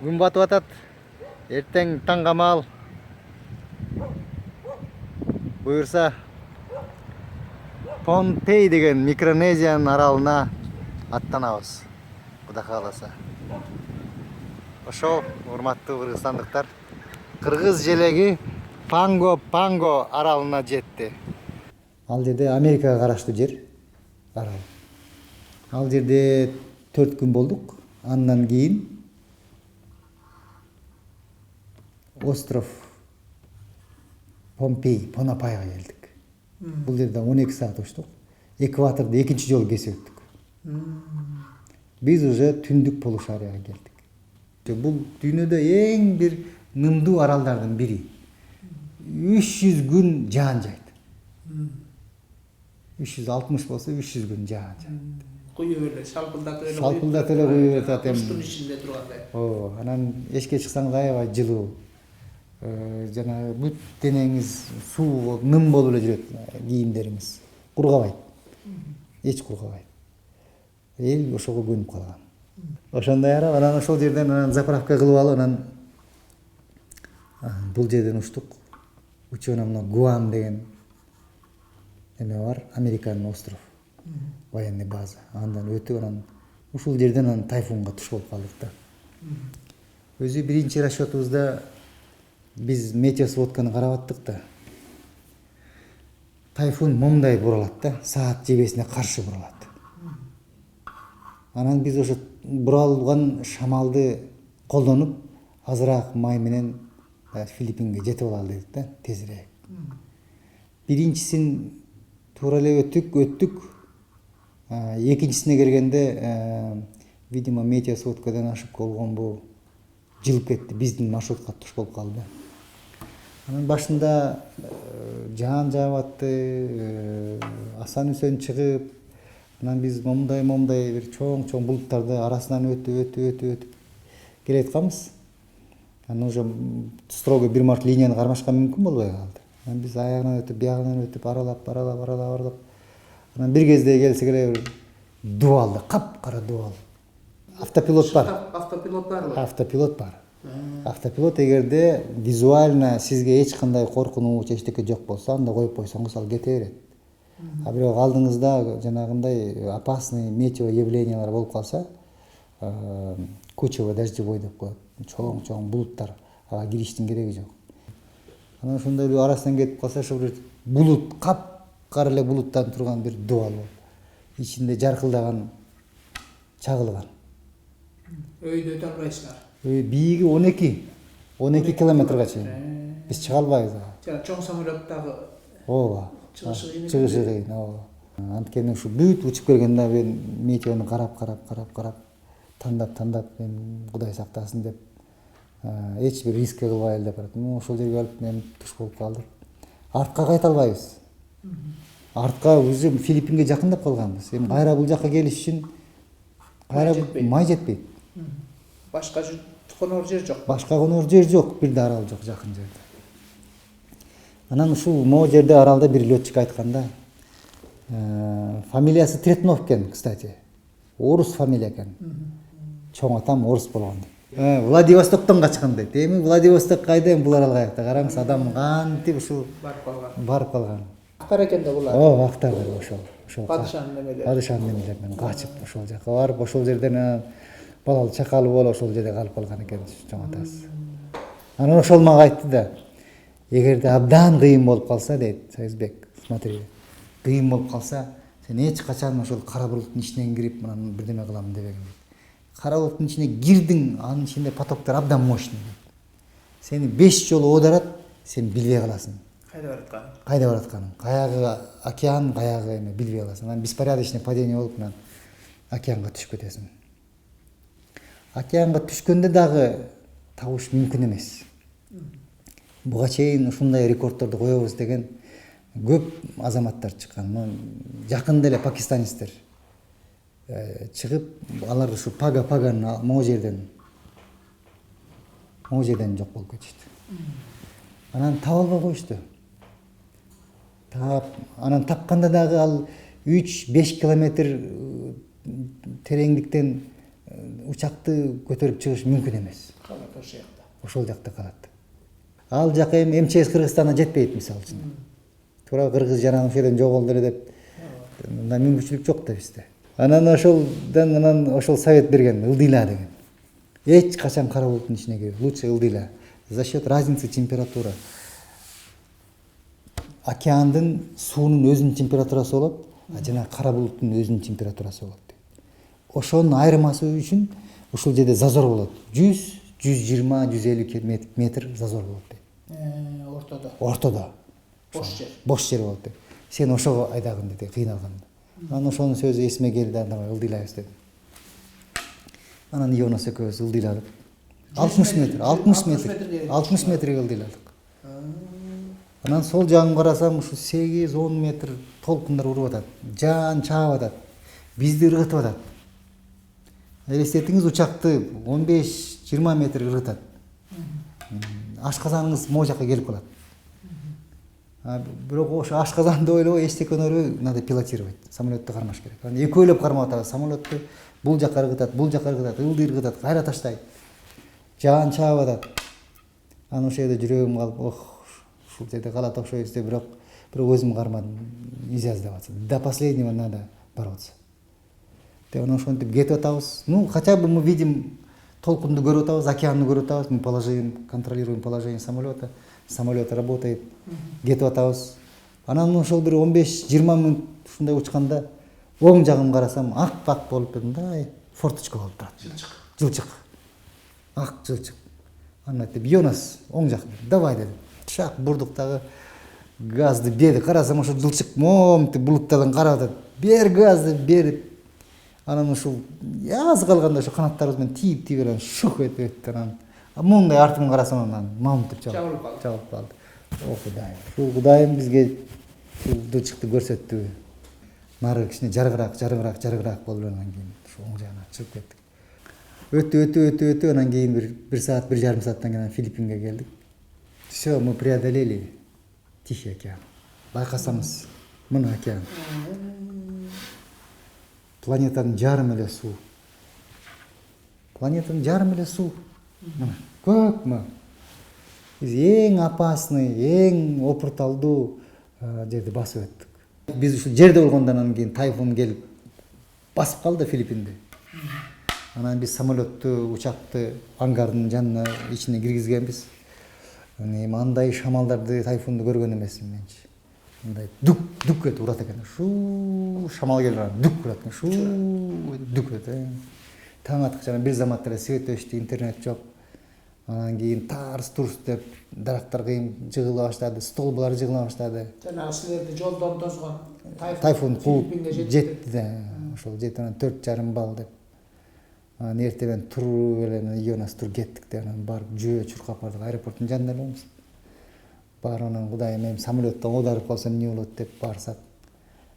S2: Күн батып атат. Эртең таң камал. Буюрса Понпей деген Микронезиянын аралына аттанабыз. Кудай кааласа. Ошол урматтуу кыргызстандыктар, кыргыз желеги Панго аралына жетти. Ал жерде Америкага караштуу жер арал. Ал жерде 4 күн болдук. Андан кийин остров Понапайга келдик. Бул жерде 12 саат учтук. Экваторду экинчи жолу кесип өттүк. Биз уже түндүк полушарияга келдик. Бул дүйнөдө эң бир нымдуу аралдардын бири. 300 күн жаан жайт. 360 болсо 300 күн жаан жайт.
S1: Куюп эле, шалпылдатып эле.
S2: Шалпылдатып эле куюп атат эми.
S1: Куштун ичинде тургандай.
S2: Ооба, анан эшикке чыксаң да аябай жылуу. Жана бүт денеңиз суу болуп, ным болуп эле жүрөт кийимдериңиз. Кургабайт. Эч кургабайт. Эл ошого көнүп калган. Ошондой арап, анан ошол жерден анан заправка кылып алып, анан бул жерден учтук. Ученый Гуам деген эме бар, Американын остров. Военный база. Андан өтүп, анан ушул жерден анан тайфунга туш болуп калдык да. Өзү биринчи расчетубузда биз метеосводканы карап аттык да. Тайфун момундай буралат да, саат жебесине каршы буралат. Анан биз ошо буралган шамалды колдонуп, азыраак май менен Филиппинге жетип алалы дедик да, тезирээк. Биринчисин туура эле өттүк. Экинчисине келгенде, видимо, метеосводкадан ашып болгонбу, жылып кетти, биздин маршрутка туш болуп калды. Анан башында жаан жаап атты, асан үсөн чыгып, анан биз момундай бир чоң булуттарды арасынан өтүп келатканбыз. Анан уже строго бир март линияны кармашка мүмкүн болбой калды. Анан биз аягынан өтүп, биягынан өтүп, аралап. Анан бир кезде келсек эле дубалды, капкара дубал. Автопилот бар.
S1: Автопилот барбы?
S2: Автопилот бар. Автопилот эгерде визуально сизге эч кандай коркунуч, эчтеке жок болсо, анда коюп койсоңуз ал кете берет. А бирок алдыңызда жанагындай опасный метео явлениялар болуп калса, кучевой дождевой деп коет. Чоң булуттар, ага кириштин кереги жок. Анан ошондой бир арасынан кетип калса, ошо бир булут, капкара эле булуттан турган бир дубал болуп, ичинде жаркылдаган чагылган.
S1: Өйдө өтө албайсыздар.
S2: Бийиги 12 километрге чейин. Биз чыга албайбыз ага.
S1: Жана чоң самолеттагы
S2: Ооба.
S1: чыгышы
S2: Чыгышы кыйын, ооба. Анткени ушу бүт учуп келгенде мен метеону карап, тандап, мен Кудай сактасын деп, эч бир рискке кылбай эле деп баратым. Ошол жерге алып мен туш болуп калдык. Артка кайта албайбыз. Артка өзү Филиппинге жакындап калганбыз. Эми кайра бул жакка келиш үчүн кайра май жетпейт.
S1: Башка конор жер жок.
S2: Башка конор жер жок, бир да арал жок жакын жерде. Анан ушул могу жерде аралда бир летчик айтканда, фамилиясы Третнов экен, кстати. Орус фамилия экен. Чоң атам орус болгон. Владивостоктон качкан дейт. Эми Владивосток кайда, эми бул арал каякта? Караңыз, адам кантип ушул барып калган.
S1: Актар экен да булар.
S2: Ооба, актар ошол.
S1: Падышанын немелери.
S2: Падышанын немелеринен качып ошол жака барып, ошол жерден балалы чакалы болуп ошол жерде калып калган экен чоң атасы. Анан ошол мага айтты да, эгерде абдан кыйын болуп калса, дейт, Союзбек, смотри, кыйын болуп калса, сен эч качан ошол кара булуттун ичинен кирип, мына бирдеме кылам дебегин дейт. Кара булуттун ичине кирдиң, анын ичинде потоктор абдан мощный. Сени 5 жолу оодарат, сен билбей каласың. Кайда баратканың? Каягы океан, каягы эме билбей каласың. Анан беспорядочный падение болуп, анан океанга түшүп кетесиң. Океанга түшкөндө дагы табыш мүмкүн эмес. Буга чейин ушундай рекордторду коебуз деген көп азаматтар чыккан. Жакында эле пакистанецтер чыгып, алар ушу Паганын могу жерден жок болуп кетишти. Анан таап албай коюшту. Анан тапканда дагы ал 3-5 километр тереңдиктен учакты көтөрүп чыгыш мүмкүн эмес. Ошол жакта калат. Ал жака эми МЧС Кыргызстана жетпейт, мисалы үчүн. Туура кыргыз жанагы жерден жоголду эле деп, мындай мүмкүнчүлүк жок да бизде. Анан ошол совет берген, ылдыйла деген. Эч качан кара булуттун ичине кирип, лучше ылдыйла. За счет разницы температура. Океандын суунун өзүнүн температурасы болот, жана кара булуттун өзүнүн температурасы болот. Ошонун айырмасы үчүн ушул жерде зазор болот. 100, 120, 150 метр зазор болот. Ортодо. Бош жер болот. Сен ошого айдагын деди, кыйналганда. Анан ошонун сөзү эсиме келди, анда ылдыйлайбыз дедим. Анан Ионос экөөбүз ылдыйладык. 60 метрге ылдыйладык. Анан сол жагын карасам ушу 8-10 метр толкундар уруп атат. Жаан чаап атат. Бизди ыргытып атат. Элестетиңиз, учакты 15-20 метр ыргытат. Ашказаныңыз могу жака келип калат. Бирок ошо ашказанды ойлобой эчтекени надо пилотировать. Самолетту кармаш керек. Анан экөөлөп кармап атабыз. Самолетту бул жака ыргытат, ылдый ыргытат, кайра таштайт. Жаан чаап атат. Анан ошол жерде жүрөгүм калып, ушул жерде калат окшойбуз деп, бирок өзүм кармадым. Нельзя сдаваться. До последнего надо бороться. Анан ошентип кетип атабыз. Ну, хотя бы мы видим толкунду көрүп атабыз, океанды көрүп атабыз. Мы контролируем положение самолета. Самолет работает. Кетип атабыз. Анан ошол бир 15-20 мүнөт ушундай учканда оң жагымды карасам, ак-пак болуп мындай форточка болуп турат. Жылчык. Ак жылчык. Анан айтты, Йонас, оң жак, давай деди. Шак бурдук дагы газды берди. Карасам ошо жылчык момнтип булуттардан карап атат. Бер газды берип. Анан ушул аз калганда ошо канаттарыбыз менен тийип анан шух этип өттү. Анан мындай артымга карасам анан момнтип чабылып калды. О Кудайым. Ушул Кудайым бизге ушул жылчыкты көрсөттү. Нары кичине жарыгыраак болуп анан кийин ошо оң жагына чыгып кеттик. Өтүп анан кийин бир саат, 1,5 сааттан кийин Филиппинге келдик. Все, мы преодолели Тихий океан. Байкасаңыз, мына океан. Планетанын жарым эле суу. Планетанын жарым эле суу. Мына көпмү? Биз эң опасный, эң опурталдуу жерди басып өттүк. Биз ушул жерде болгондон кийин тайфун келип басып калды Филиппинди. Анан биз самолетту, учакты ангардын жанына ичине киргизгенбиз. Андай шамалдарды, тайфунду көргөн эмесмин менчи. Мындай дук этип урат экен. Шу шамал келип анан дук урат экен. Шу дук этип. Таң аткыча бир заматта эле свет өчтү, интернет жок. Анан кийин тарс-турс деп дарактар кыйын жыгыла баштады, столбулар жыгыла баштады.
S1: Жанагы силерди жолдон тозгон
S2: тайфун кууп жетти да. Ошол жетип анан 4,5 балл деп. Анан эртең туруп эле Йонас туруп кеттик да, анан барып жөө чуркап бардык, аэропорттун жанында элебиз. Барып анан Кудайым, эми самолеттон оодарып калсам эмне болот деп барсак,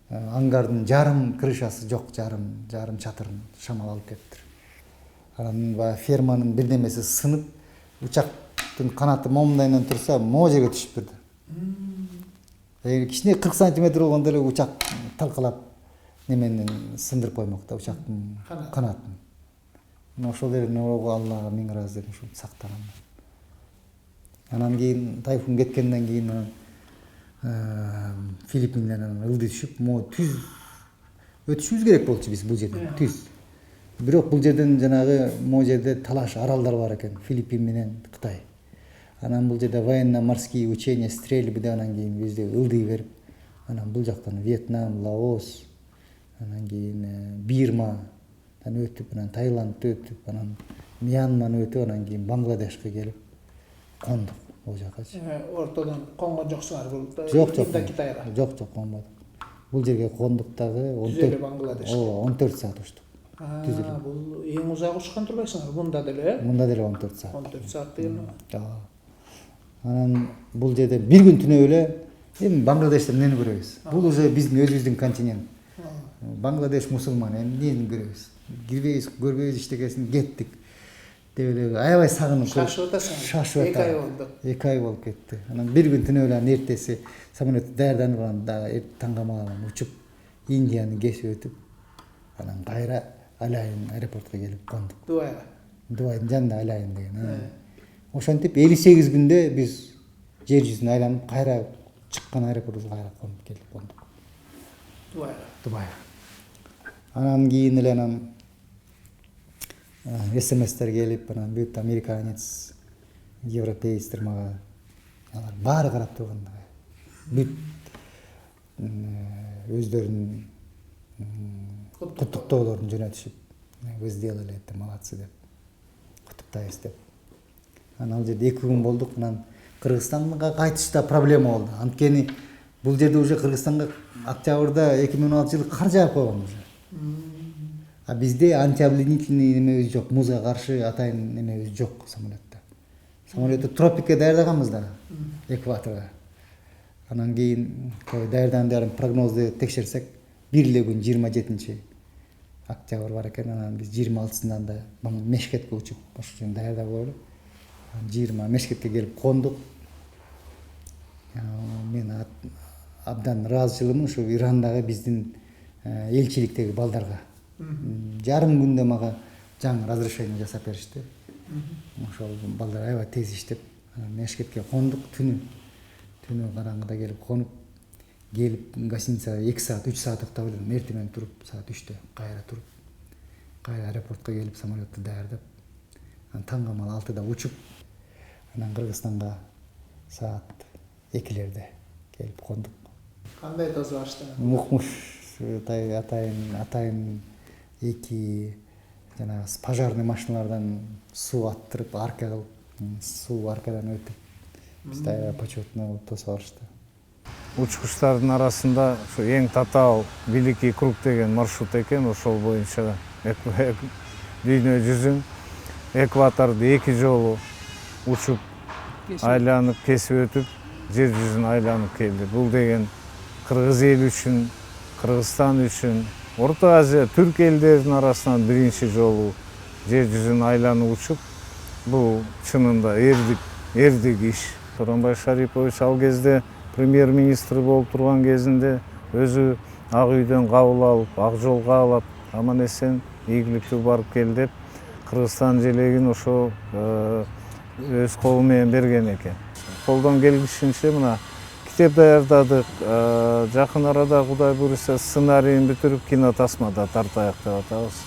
S2: ангардын жарым крышасы жок, жарым чатырын шамал алып кетиптир. Анан баягы ферманын бир немеси сынып, учактын канаты момундайынан турса, могу жерге түшүп турду. Кичине 40 сантиметр болгондо эле учак талкалап неменен сындырып коймок да, учактын канатын. Ошол эле Аллага миң ыраазы деп ушул сактаган. Анан кийин тайфун кеткенден кийин Филиппинден ылдый түшүп, могу түз өтүшүбүз керек болчу биз бул жерден, түз. Бирок бул жерден жанагы могу жерде талаш аралдар бар экен, Филиппин менен Кытай. Анан бул жерде военно-морские учения, стрельбы деп анан кийин бизде ылдый берип, анан бул жактан Вьетнам, Лаос, анан кийин Бирма өтүп, анан Таиландты өтүп, анан Мьянманы өтүп, анан кийин Бангладешке келип кондук бул жакачы.
S1: Ортодон конгон жоксуңар бул
S2: Китайга? Жок, конбодук. Бул жерге кондук дагы 14 саат учтук.
S1: Бул эң узак учкан турбайсыңар, мында деле?
S2: Мында деле 14 саат.
S1: 14 саат деген.
S2: Анан бул жерде бир күн түнөп эле, эми Бангладештен эмнени көрөбүз? Бул уже биздин өзүбүздүн континент. Бангладеш мусулман, эмнени көрөбүз? Кирбейбиз, көрбөйбүз иштекесин, кеттик. Деп эле аябай сагынып
S1: шашып атасың.
S2: Шашып атат. 2 ай болду. 2 ай болуп кетти. Анан бир күн түнөп эле анан эртеси самолет даярданып анан дагы таңгамадан учуп Индияны кесип өтүп, анан кайра Алайын аэропортко келип кондук. Дубайдын жанында Алайын деген. Ошентип 58 күндө биз жер жүзүн айланып, кайра чыккан аэропортко кайра кондук, келип кондук. Дубайга. Анан кийин эле анан СМСтер келип, анан бүт американец, европейецтер мага алар баары карап турганда, бүт өздөрүнүн куттуктоолорун жөнөтүшүп, вы сделали это, молодцы деп, куттуктайбыз деп. Анан ал жерде 2 күн болдук, анан Кыргызстанга кайтышта проблема болду. Анткени бул жерде уже Кыргызстанга октябрда 2016 жылы кар жаап койгон уже. А бизде антиобледенительный немебиз жок, музга каршы атайын немебиз жок самолетте. Самолетти тропикке даярдаганбыз да, экваторго. Анан кийин даярдандарын прогнозду текшерсек 1 күн 27 октябрь бар экен. Анан биз 26-сынан да Мешкетке учуп ошол үчүн даярдап коелу. 20 Мешкетке келип кондук. Мен абдан ыраазычылымын ушу Ирандагы биздин элчиликтеги балдарга. Жарым күндө мага жаңы разрешение жасап беришти. Ошол балдар аябай тез иштеп, Мешкетке кондук түнү караңгыда келип конуп, келип гостиницада 2 саат 3 саат уктап элем. Эртең туруп саат 3-тө кайра туруп, кайра аэропортко келип самолетту даярдап, анан таңга мал 6-да учуп, анан Кыргызстанга саат 2-лерде келип кондук.
S1: Кандай тоз башта?
S2: Мукмуш атайын 2 жанагы пожарный машиналардан суу аттырып, арка кылып, суу аркадан өтүп, бизди аябай почетно тосуп барышты.
S4: Учкучтардын арасында ушу эң татаал Великий круг деген маршрут экен. Ошол боюнча дүйнө жүзүн экваторду 2 жолу учуп, айланып, кесип өтүп, жер жүзүн айланып келди. Бул деген Кыргыз эли үчүн, Кыргызстан үчүн, Орто Азия, Түрк элдеринин арасынан биринчи жолу жер жүзүн айланып учуп, бул чынында эрдик иш. Сооронбай Шарипович ал кезде премьер-министр болуп турган кезинде өзү Ак үйдөн кабыл алып, Ак жолго алып, аман-эсен, ийгиликтүү барып кел деп, Кыргызстан желегин ошо өз колу менен берген экен. Колдон келгишинче мына китеп даярдадык. Жакын арада Кудай буйруса сценарийин бүтүрүп кинотасмада тартайык деп атабыз.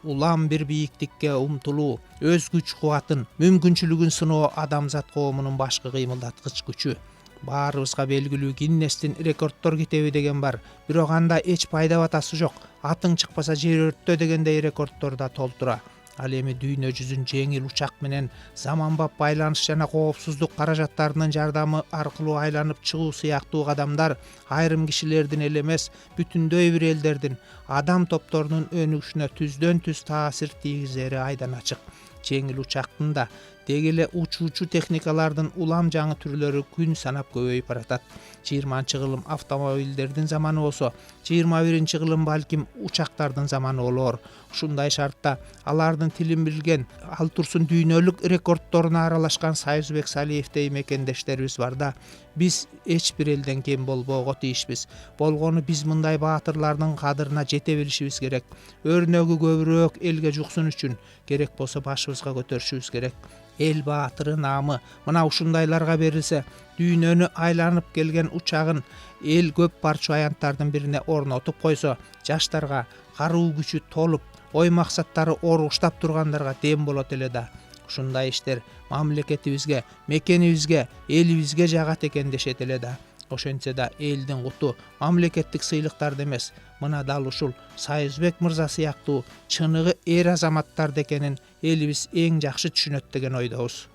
S1: Улам бир бийиктикке умтулуу, өз күч кубатын, мүмкүнчүлүгүн сыноо адамзат коомунун башкы кыймылдаткыч күчү. Баарыбызга белгилүү Гиннестин рекордтор китеби деген бар. Бирок анда эч пайда батасы жок. Атың чыкпаса жер өрттө дегендей рекордтор да толтура. Ал эми дүйнө жүзүн жеңил учак менен заманбап байланыш жана коопсуздук каражаттарынын жардамы аркылуу айланып чыгуу сыяктуу кадамдар айрым кишилердин эле эмес, бүтүндөй бир элдердин, адам топторунун өнүгүшүнө түздөн түз таасир тийгизери айдан ачык. Жеңил учактын да деги эле учуучу техникалардын улам жаңы түрлөрү күн санап көбөйүп баратат. 20-кылым автомобилдердин заманы болсо, 21-кылым балким учактардын заманы болор. Ушундай шартта алардын тилин билген, ал турсун дүйнөлүк рекордторуна аралашкан Союзбек Салиевдей мекендештерибиз бар да, биз эч бир элден кем болбоого тийишпиз. Болгону биз мындай баатырлардын кадырына жете билишибиз керек. Өрнөгү көбүрөөк элге жуксун үчүн керек болсо башыбызга көтөрүшүбүз керек. Эл баатыры наамы мына ушундайларга берилсе, дүйнөнү айланып келген учагын эл көп парчу аянттардын бирине орнотуп койсо, жаштарга каруу күчү толуп, ой максаттары оругуштап тургандарга дем болот эле да. Ушундай иштер мамлекетибизге, мекенибизге, элибизге жагат экен дешет эле да. Ошентсе да элдин куту мамлекеттик сыйлыктарды эмес, мына дал ушул Союзбек мырза сыяктуу чыныгы эр азаматтарды экенин элибиз эң жакшы түшүнөт деген ойдобуз.